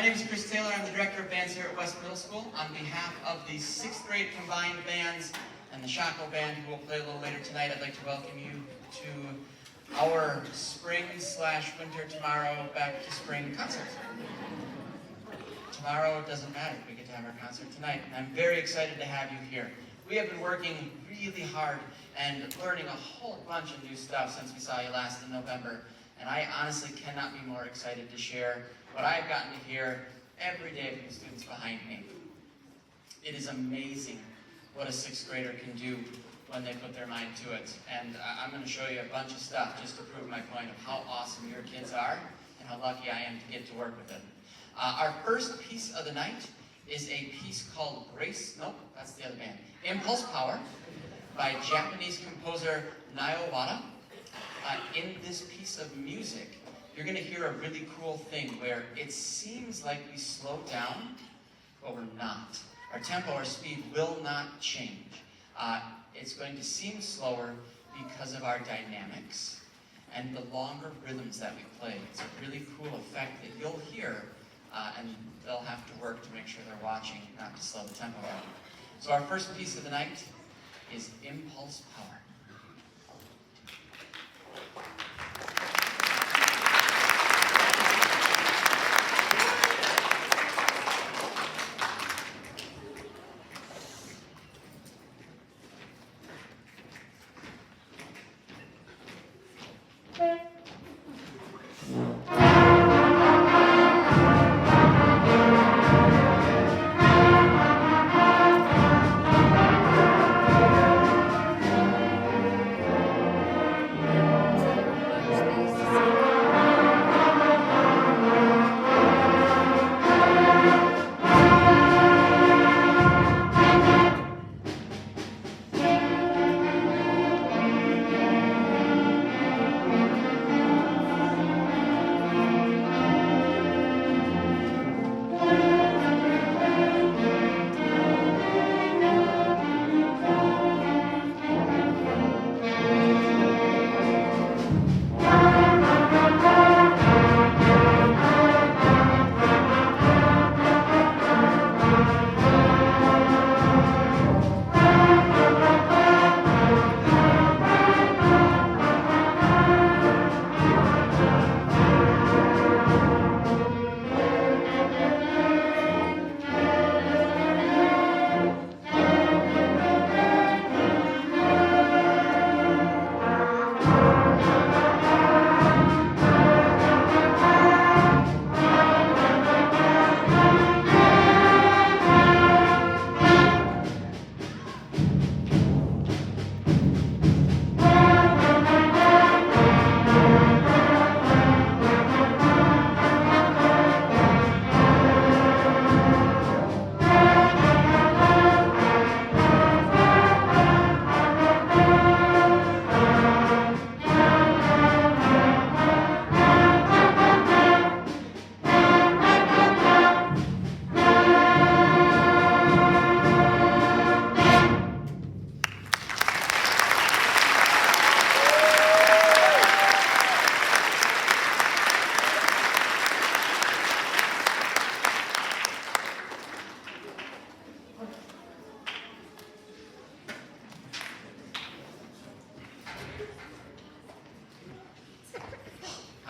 name is Chris Taylor. I'm the director of bands here at West Middle School. On behalf of the 6th grade combined bands and the Shako band, who will play a little later tonight, I'd like to welcome you to our spring/winter tomorrow back to spring concert. Tomorrow doesn't matter. We get to have our concert tonight, and I'm very excited to have you here. We have been working really hard and learning a whole bunch of new stuff since we saw you last in November, and I honestly cannot be more excited to share what I've gotten to hear every day from the students behind me. It is amazing what a 6th grader can do when they put their mind to it, and I'm going to show you a bunch of stuff just to prove my point of how awesome your kids are and how lucky I am to get to work with them. Our first piece of the night is a piece called that's the other band, Impulse Power, by Japanese composer Naoya Wada. In this piece of music, you're going to hear a really cool thing where it seems like we slow down, but we're not. Our tempo, our speed will not change. It's going to seem slower because of our dynamics and the longer rhythms that we play. It's a really cool effect that you'll hear, and they'll have to work to make sure they're watching, not to slow the tempo down. So our first piece of the night is Impulse Power.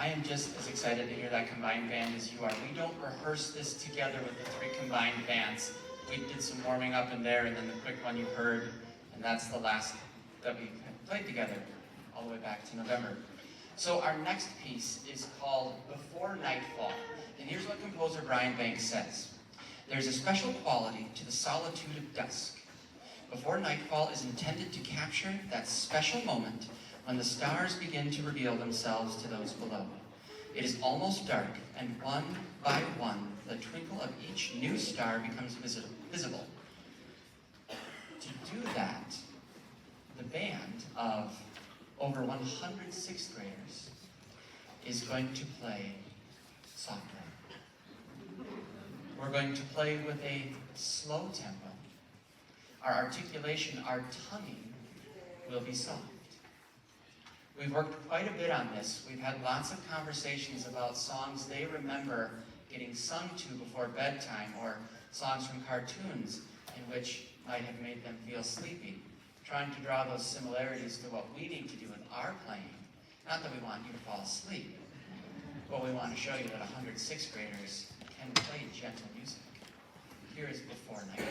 I am just as excited to hear that combined band as you are. We don't rehearse this together with the 3 combined bands. We did some warming up in there, and then the quick one you heard, and that's the last that we played together all the way back to November. So our next piece is called Before Nightfall, and here's what composer Brian Banks says. There's a special quality to the solitude of dusk. Before Nightfall is intended to capture that special moment when the stars begin to reveal themselves to those below. It is almost dark, and one by one, the twinkle of each new star becomes visible. To do that, the band of over 100 6th graders is going to play softly. We're going to play with a slow tempo. Our articulation, our tonguing, will be soft. We've worked quite a bit on this. We've had lots of conversations about songs they remember getting sung to before bedtime, or songs from cartoons in which might have made them feel sleepy. Trying to draw those similarities to what we need to do with our playing. Not that we want you to fall asleep, but we want to show you that 100 sixth graders can play gentle music. Here is Before Nightfall.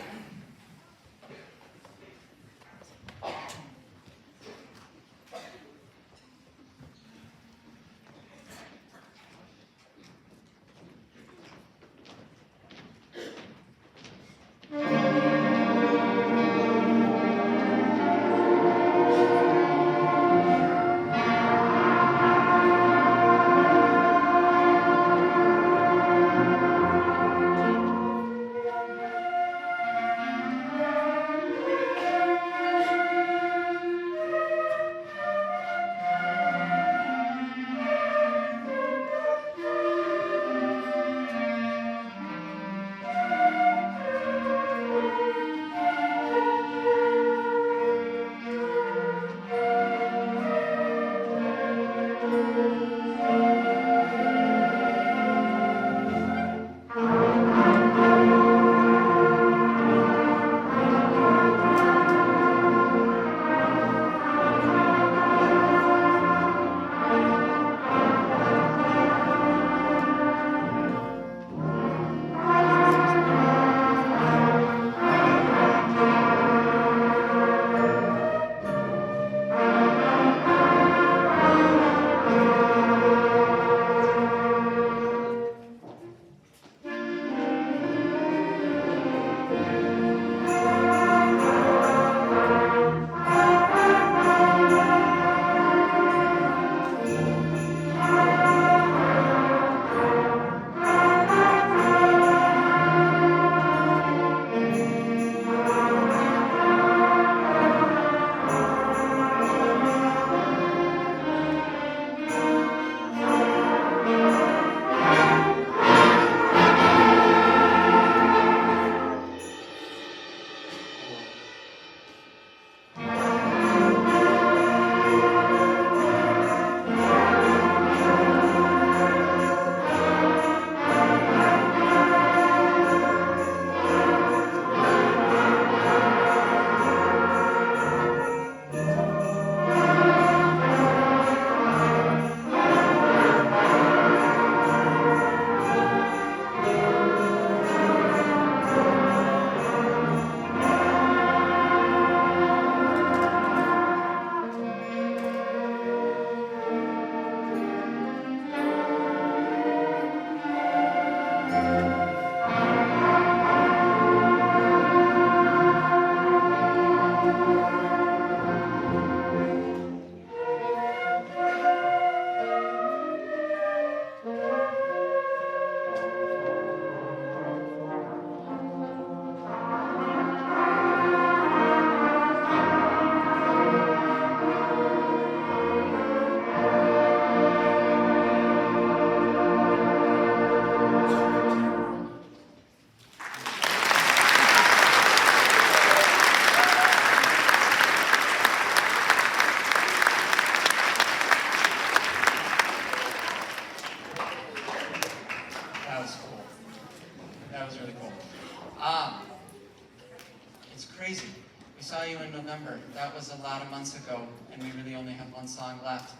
That was a lot of months ago, and we really only have one song left,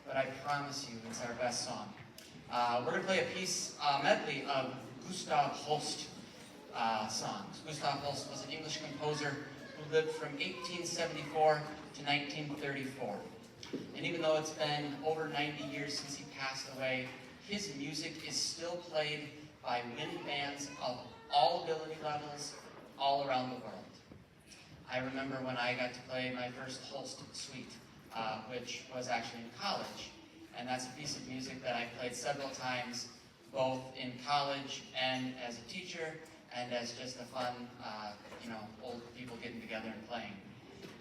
but I promise you it's our best song. We're going to play a piece, medley of Gustav Holst songs. Gustav Holst was an English composer who lived from 1874 to 1934. And even though it's been over 90 years since he passed away, his music is still played by wind bands of all ability levels all around the world. I remember when I got to play my first Holst suite, which was actually in college. And that's a piece of music that I played several times, both in college and as a teacher, and as just a fun, old people getting together and playing.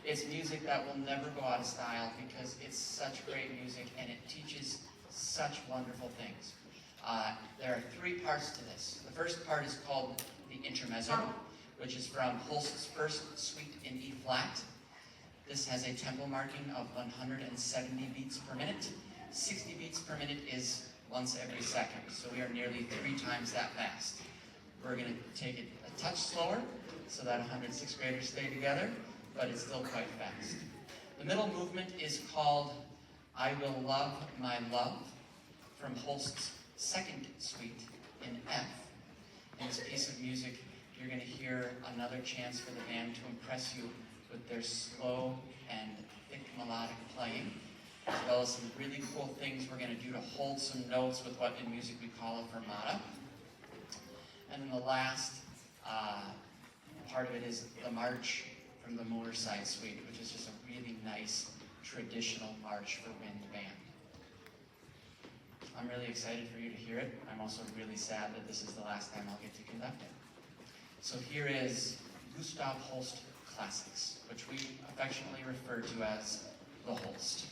It's music that will never go out of style because it's such great music and it teaches such wonderful things. There are three parts to this. The first part is called the intermezzo, which is from Holst's first suite in E flat. This has a tempo marking of 170 beats per minute. 60 beats per minute is once every second. So we are nearly 3 times that fast. We're going to take it a touch slower so that 106th graders stay together, but it's still quite fast. The middle movement is called I Will Love My Love from Holst's second suite in F. In this piece of music, you're going to hear another chance for the band to impress you with their slow and thick melodic playing, as well as some really cool things we're going to do to hold some notes with what in music we call a fermata. And then the last part of it is the march from the Moorside Suite, which is just a really nice traditional march for wind band. I'm really excited for you to hear it. I'm also really sad that this is the last time I'll get to conduct it. So here is Gustav Holst Classics, which we affectionately refer to as the Holst.